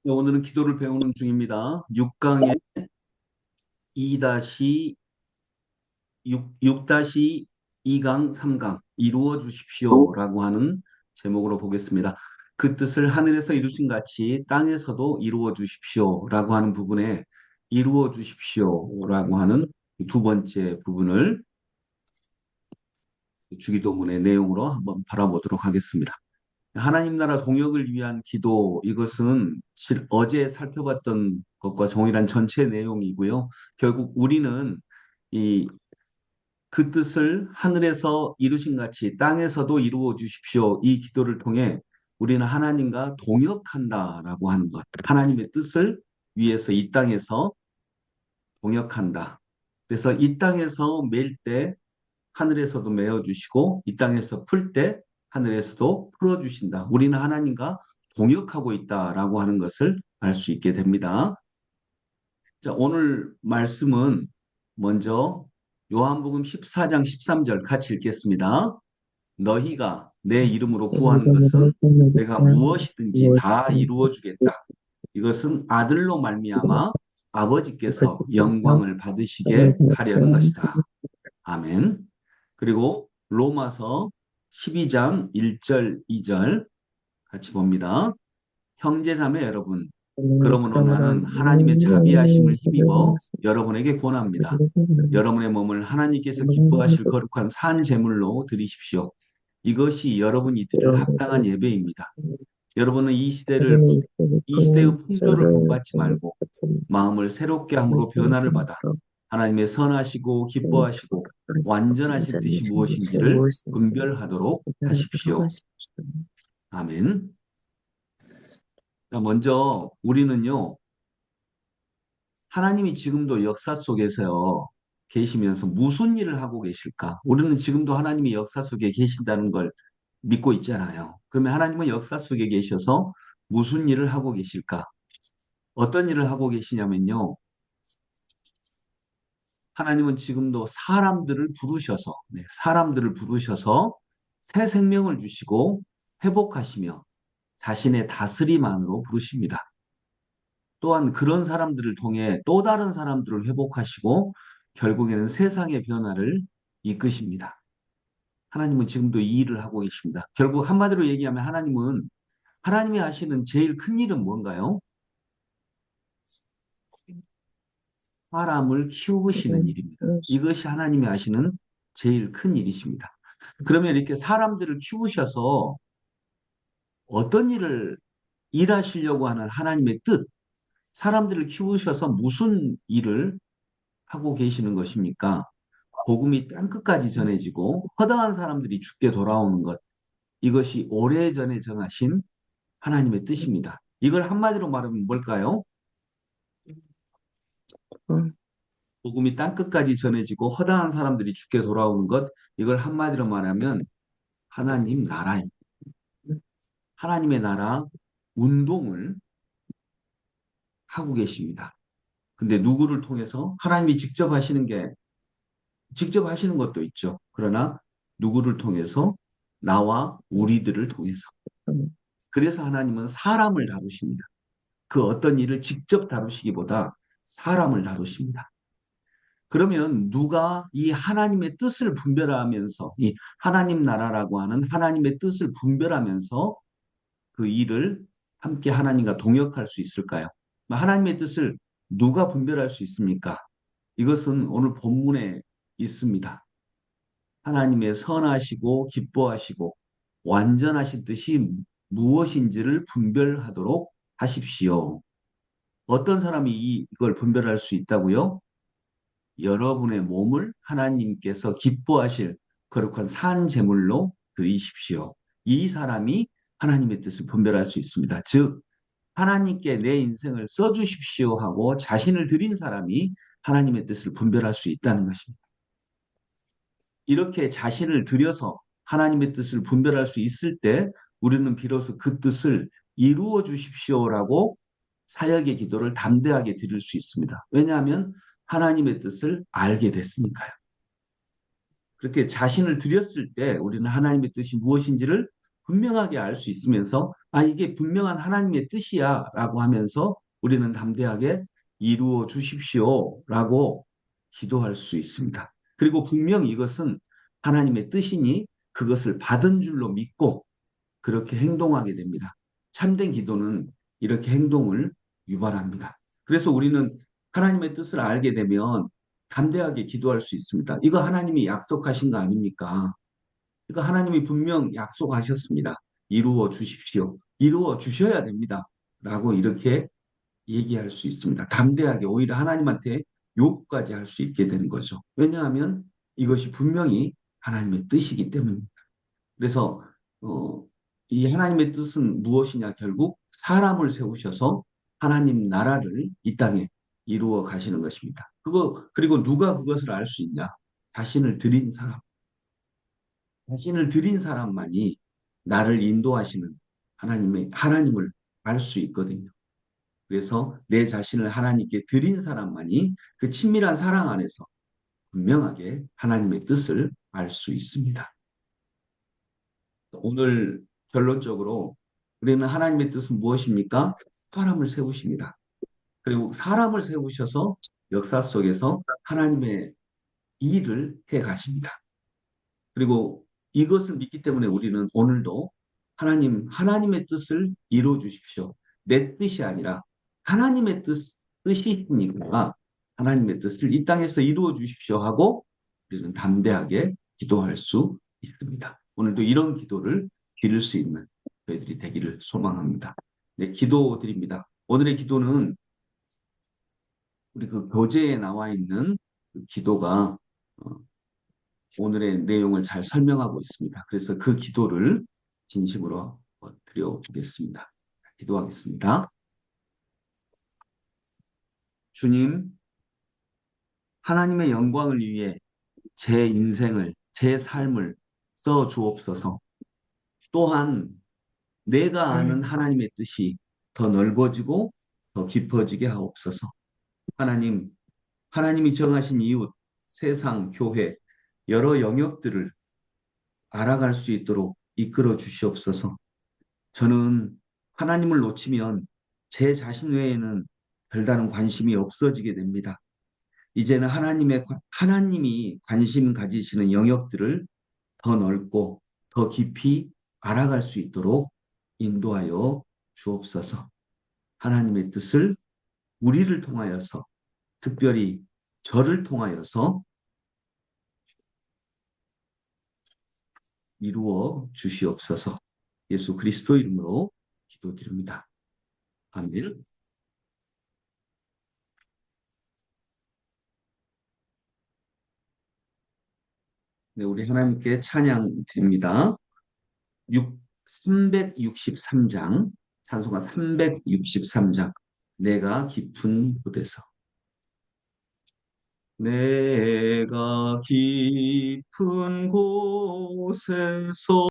네, 오늘은 기도를 배우는 중입니다. 6강의 6-2강 3강 이루어 주십시오라고 하는 제목으로 보겠습니다. 그 뜻을 하늘에서 이루신 같이 땅에서도 이루어 주십시오라고 하는 부분에 이루어 주십시오라고 하는 두 번째 부분을 주기도문의 내용으로 한번 바라보도록 하겠습니다. 하나님 나라 동역을 위한 기도, 이것은 어제 살펴봤던 것과 동일한 전체 내용이고요. 결국 우리는 이 그 뜻을 하늘에서 이루신 같이 땅에서도 이루어 주십시오. 이 기도를 통해 우리는 하나님과 동역한다라고 하는 것. 하나님의 뜻을 위해서 이 땅에서 동역한다. 그래서 이 땅에서 맬 때 하늘에서도 메어주시고 이 땅에서 풀 때 하늘에서도 풀어주신다. 우리는 하나님과 동역하고 있다라고 하는 것을 알 수 있게 됩니다. 자, 오늘 말씀은 먼저 요한복음 14장 13절 같이 읽겠습니다. 너희가 내 이름으로 구하는 것은 내가 무엇이든지 다 이루어 주겠다. 이것은 아들로 말미암아 아버지께서 영광을 받으시게 하려는 것이다. 아멘. 그리고 로마서 12장 1절, 2절 같이 봅니다. 형제자매 여러분, 그러므로 나는 하나님의 자비하심을 힘입어 여러분에게 권합니다. 여러분의 몸을 하나님께서 기뻐하실 거룩한 산 제물로 드리십시오. 이것이 여러분이 드릴 합당한 예배입니다. 여러분은 이 시대의 풍조를 본받지 말고 마음을 새롭게 함으로 변화를 받아 하나님의 선하시고 기뻐하시고 완전하신 뜻이 무엇인지를 분별하도록 하십시오. 아멘. 자, 먼저 우리는요, 하나님이 지금도 역사 속에서요, 계시면서 무슨 일을 하고 계실까? 우리는 지금도 하나님이 역사 속에 계신다는 걸 믿고 있잖아요. 그러면 하나님은 역사 속에 계셔서 무슨 일을 하고 계실까? 어떤 일을 하고 계시냐면요, 하나님은 지금도 사람들을 부르셔서 새 생명을 주시고 회복하시며 자신의 다스림 안으로 부르십니다. 또한 그런 사람들을 통해 또 다른 사람들을 회복하시고 결국에는 세상의 변화를 이끄십니다. 하나님은 지금도 이 일을 하고 계십니다. 결국 한마디로 얘기하면 하나님이 하시는 제일 큰 일은 뭔가요? 사람을 키우시는 일입니다. 이것이 하나님이 하시는 제일 큰 일이십니다. 그러면 이렇게 사람들을 키우셔서 어떤 일을 일하시려고 하는 하나님의 뜻, 사람들을 키우셔서 무슨 일을 하고 계시는 것입니까? 복음이 땅끝까지 전해지고 허다한 사람들이 죽게 돌아오는 것, 이것이 오래전에 정하신 하나님의 뜻입니다. 이걸 한마디로 말하면 뭘까요? 복음이 땅끝까지 전해지고 허다한 사람들이 죽게 돌아오는 것, 이걸 한마디로 말하면 하나님 나라입니다. 하나님의 나라 운동을 하고 계십니다. 근데 누구를 통해서? 하나님이 직접 하시는 것도 있죠. 그러나 누구를 통해서? 나와 우리들을 통해서. 그래서 하나님은 사람을 다루십니다. 그 어떤 일을 직접 다루시기보다 사람을 다루십니다. 그러면 누가 이 하나님의 뜻을 분별하면서 이 하나님 나라라고 하는 하나님의 뜻을 분별하면서 그 일을 함께 하나님과 동역할 수 있을까요? 하나님의 뜻을 누가 분별할 수 있습니까? 이것은 오늘 본문에 있습니다. 하나님의 선하시고 기뻐하시고 완전하신 뜻이 무엇인지를 분별하도록 하십시오. 어떤 사람이 이걸 분별할 수 있다고요? 여러분의 몸을 하나님께서 기뻐하실 거룩한 산 제물로 드리십시오. 이 사람이 하나님의 뜻을 분별할 수 있습니다. 즉, 하나님께 내 인생을 써주십시오 하고 자신을 드린 사람이 하나님의 뜻을 분별할 수 있다는 것입니다. 이렇게 자신을 들여서 하나님의 뜻을 분별할 수 있을 때 우리는 비로소 그 뜻을 이루어 주십시오라고 사역의 기도를 담대하게 드릴 수 있습니다. 왜냐하면 하나님의 뜻을 알게 됐으니까요. 그렇게 자신을 드렸을 때 우리는 하나님의 뜻이 무엇인지를 분명하게 알 수 있으면서 아, 이게 분명한 하나님의 뜻이야 라고 하면서 우리는 담대하게 이루어 주십시오라고 기도할 수 있습니다. 그리고 분명히 이것은 하나님의 뜻이니 그것을 받은 줄로 믿고 그렇게 행동하게 됩니다. 참된 기도는 이렇게 행동을 유발합니다. 그래서 우리는 하나님의 뜻을 알게 되면 담대하게 기도할 수 있습니다. 이거 하나님이 약속하신 거 아닙니까? 이거 하나님이 분명 약속하셨습니다. 이루어 주십시오. 이루어 주셔야 됩니다. 라고 이렇게 얘기할 수 있습니다. 담대하게 오히려 하나님한테 요구까지 할 수 있게 되는 거죠. 왜냐하면 이것이 분명히 하나님의 뜻이기 때문입니다. 그래서 어, 이 하나님의 뜻은 무엇이냐? 결국 사람을 세우셔서 하나님 나라를 이 땅에 이루어 가시는 것입니다. 그리고 누가 그것을 알 수 있냐? 자신을 드린 사람. 자신을 드린 사람만이 나를 인도하시는 하나님을 알 수 있거든요. 그래서 내 자신을 하나님께 드린 사람만이 그 친밀한 사랑 안에서 분명하게 하나님의 뜻을 알 수 있습니다. 오늘 결론적으로 우리는 하나님의 뜻은 무엇입니까? 사람을 세우십니다. 그리고 사람을 세우셔서 역사 속에서 하나님의 일을 해 가십니다. 그리고 이것을 믿기 때문에 우리는 오늘도 하나님의 뜻을 이루어 주십시오. 내 뜻이 아니라 하나님의 뜻이 있으니까 하나님의 뜻을 이 땅에서 이루어 주십시오 하고 우리는 담대하게 기도할 수 있습니다. 오늘도 이런 기도를 드릴 수 있는 저희들이 되기를 소망합니다. 네, 기도드립니다. 오늘의 기도는 우리 그 교재에 나와 있는 그 기도가 오늘의 내용을 잘 설명하고 있습니다. 그래서 그 기도를 진심으로 드려보겠습니다. 기도하겠습니다. 주님, 하나님의 영광을 위해 제 인생을, 제 삶을 써 주옵소서. 또한 내가 아는 하나님의 뜻이 더 넓어지고 더 깊어지게 하옵소서. 하나님, 하나님이 정하신 이웃, 세상, 교회, 여러 영역들을 알아갈 수 있도록 이끌어 주시옵소서. 저는 하나님을 놓치면 제 자신 외에는 별다른 관심이 없어지게 됩니다. 이제는 하나님이 관심 가지시는 영역들을 더 넓고 더 깊이 알아갈 수 있도록 인도하여 주옵소서. 하나님의 뜻을 우리를 통하여서, 특별히 저를 통하여서 이루어 주시옵소서. 예수 그리스도 이름으로 기도드립니다. 아멘. 네, 우리 하나님께 찬양 드립니다. 363장, 찬송가 363장, 내가 깊은 곳에서. 내가 깊은 곳에서